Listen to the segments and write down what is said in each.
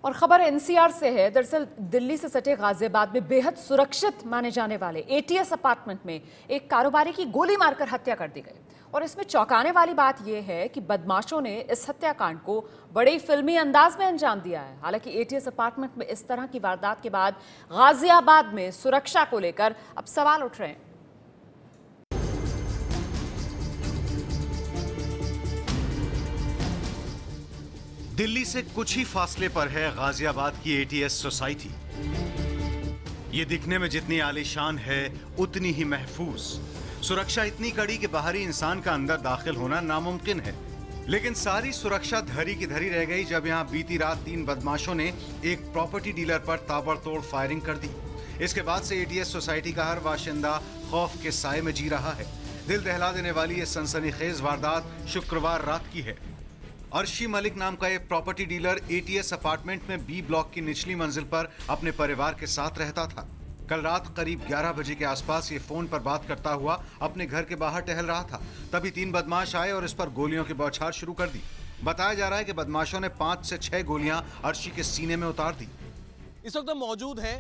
और खबर एनसीआर से है। दरअसल दिल्ली से सटे गाजियाबाद में बेहद सुरक्षित माने जाने वाले एटीएस अपार्टमेंट में एक कारोबारी की गोली मारकर हत्या कर दी गई। और इसमें चौंकाने वाली बात यह है कि बदमाशों ने इस हत्याकांड को बड़े ही फिल्मी अंदाज में अंजाम दिया है। हालांकि एटीएस अपार्टमेंट में इस तरह की वारदात के बाद गाजियाबाद में सुरक्षा को लेकर अब सवाल उठ रहे हैं। दिल्ली से कुछ ही फासले पर है गाजियाबाद की एटीएस सोसाइटी। ये दिखने में जितनी आलीशान है उतनी ही महफूज। सुरक्षा इतनी कड़ी कि बाहरी इंसान का अंदर दाखिल होना नामुमकिन है। लेकिन सारी सुरक्षा धरी की धरी रह गई जब यहां बीती रात 3 बदमाशों ने एक प्रॉपर्टी डीलर पर ताबड़तोड़ फायरिंग कर दी। इसके बाद से एटीएस सोसाइटी का हर बाशिंदा खौफ के साए में जी रहा है। दिल दहला देने वाली ये सनसनीखेज वारदात शुक्रवार रात की है। अर्शी मलिक नाम का एक प्रॉपर्टी डीलर एटीएस अपार्टमेंट में बी ब्लॉक की निचली मंजिल पर अपने परिवार के साथ रहता था। कल रात करीब 11 बजे के आसपास ये फोन पर बात करता हुआ अपने घर के बाहर टहल रहा था। तभी 3 बदमाश आए और इस पर गोलियों की बौछार शुरू कर दी। बताया जा रहा है कि बदमाशों ने 5 से 6 गोलियां अर्शी के सीने में उतार दी। इस वक्त हम मौजूद हैं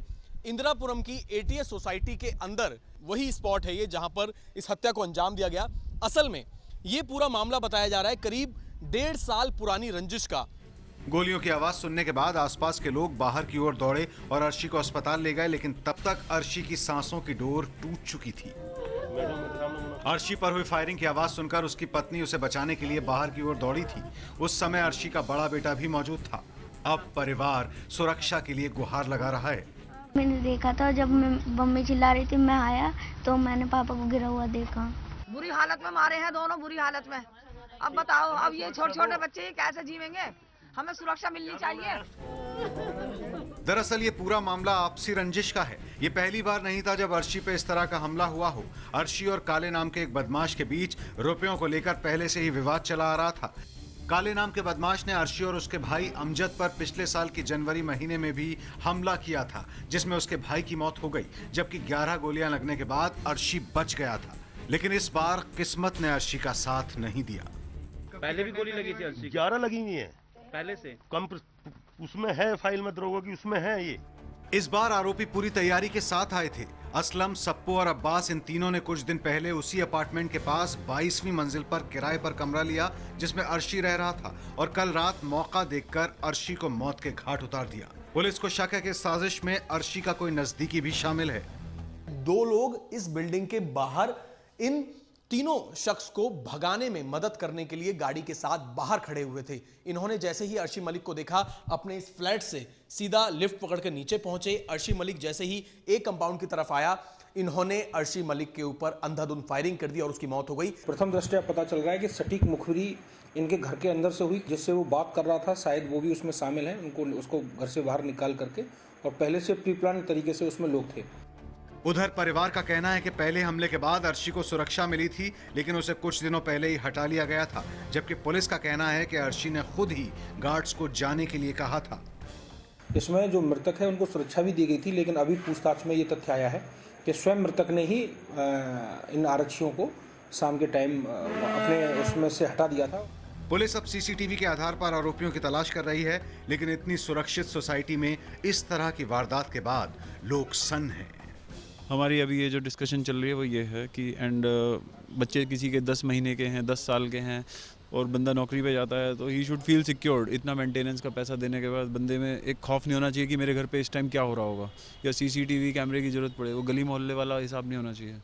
इंदिरापुरम की एटीएस सोसाइटी के अंदर। वही स्पॉट है ये जहां पर इस हत्या को अंजाम दिया गया। असल में ये पूरा मामला बताया जा रहा है करीब 1.5 साल पुरानी रंजिश का। गोलियों की आवाज सुनने के बाद आसपास के लोग बाहर की ओर दौड़े और अर्शी को अस्पताल ले गए, लेकिन तब तक अर्शी की सांसों की डोर टूट चुकी थी। अर्शी पर हुई फायरिंग की आवाज सुनकर उसकी पत्नी उसे बचाने के लिए बाहर की ओर दौड़ी थी। उस समय अर्शी का बड़ा बेटा भी मौजूद था। अब परिवार सुरक्षा के लिए गुहार लगा रहा है। मैंने देखा था जब मम्मी चिल्ला रही थी, मैं आया तो मैंने पापा को गिरा हुआ देखा। बुरी हालत में मारे हैं दोनों, बुरी हालत में। अब बताओ, अब ये छोटे छोटे बच्चे कैसे जीवेंगे? हमें सुरक्षा मिलनी चाहिए। दरअसल ये पूरा मामला आपसी रंजिश का है। ये पहली बार नहीं था जब अर्शी पे इस तरह का हमला हुआ हो। अर्शी और काले नाम के एक बदमाश के बीच रुपयों को लेकर पहले से ही विवाद चला आ रहा था। काले नाम के बदमाश ने अर्शी और उसके भाई अमजद पर पिछले साल की जनवरी महीने में भी हमला किया था, जिसमें उसके भाई की मौत हो गई, जबकि 11 गोलियां लगने के बाद अर्शी बच गया था। लेकिन इस बार किस्मत ने अर्शी का साथ नहीं दिया। पहले भी गोली लगी थी अर्शी? 11 लगी हुई है पहले से। कम उसमें है फाइल में दरोगा की, उसमें है ये। इस बार आरोपी पूरी तैयारी के साथ आए थे। असलम, सप्पू और अब्बास, इन तीनों ने कुछ दिन पहले उसी अपार्टमेंट के पास 22वीं मंजिल पर किराए पर कमरा लिया जिसमें अर्शी रह रहा था, और कल रात मौका देखकर अर्शी को मौत के घाट उतार दिया। पुलिस को शक है कि इस साजिश में अर्शी का कोई नजदीकी भी शामिल है। 2 लोग इस बिल्डिंग के बाहर इन तीनों शख्स को भगाने में मदद करने के लिए गाड़ी के साथ बाहर खड़े हुए थे। इन्होंने जैसे ही अर्शी मलिक को देखा, अपने इस फ्लैट से सीधा लिफ्ट पकड़कर नीचे पहुंचे। अर्शी मलिक जैसे ही एक कंपाउंड की तरफ आया, इन्होंने अर्शी मलिक के ऊपर अंधाधुंध फायरिंग कर दी और उसकी मौत हो गई। प्रथम दृष्टया पता चल रहा है कि सटीक मुखबिरी इनके घर के अंदर से हुई, जिससे वो बात कर रहा था, शायद वो भी उसमें शामिल है। उसको घर से बाहर निकाल करके, और पहले से प्री प्लान तरीके से उसमें लोग थे। उधर परिवार का कहना है कि पहले हमले के बाद अर्शी को सुरक्षा मिली थी, लेकिन उसे कुछ दिनों पहले ही हटा लिया गया था। जबकि पुलिस का कहना है कि अर्शी ने खुद ही गार्ड्स को जाने के लिए कहा था। इसमें जो मृतक है उनको सुरक्षा भी दी गई थी, लेकिन अभी पूछताछ में ये तथ्य आया है कि स्वयं मृतक ने ही इन आरक्षियों को शाम के टाइम अपने उसमें से हटा दिया था। पुलिस अब सीसीटीवी के आधार पर आरोपियों की तलाश कर रही है, लेकिन इतनी सुरक्षित सोसाइटी में इस तरह की वारदात के बाद लोग सन्न हैं। हमारी अभी ये जो डिस्कशन चल रही है वो ये है कि बच्चे किसी के 10 महीने के हैं, 10 साल के हैं, और बंदा नौकरी पे जाता है तो ही शुड फील सिक्योर्ड। इतना मेंटेनेंस का पैसा देने के बाद बंदे में एक खौफ नहीं होना चाहिए कि मेरे घर पे इस टाइम क्या हो रहा होगा, या सीसीटीवी कैमरे की जरूरत पड़े। वो गली मोहल्ले वाला हिसाब नहीं होना चाहिए।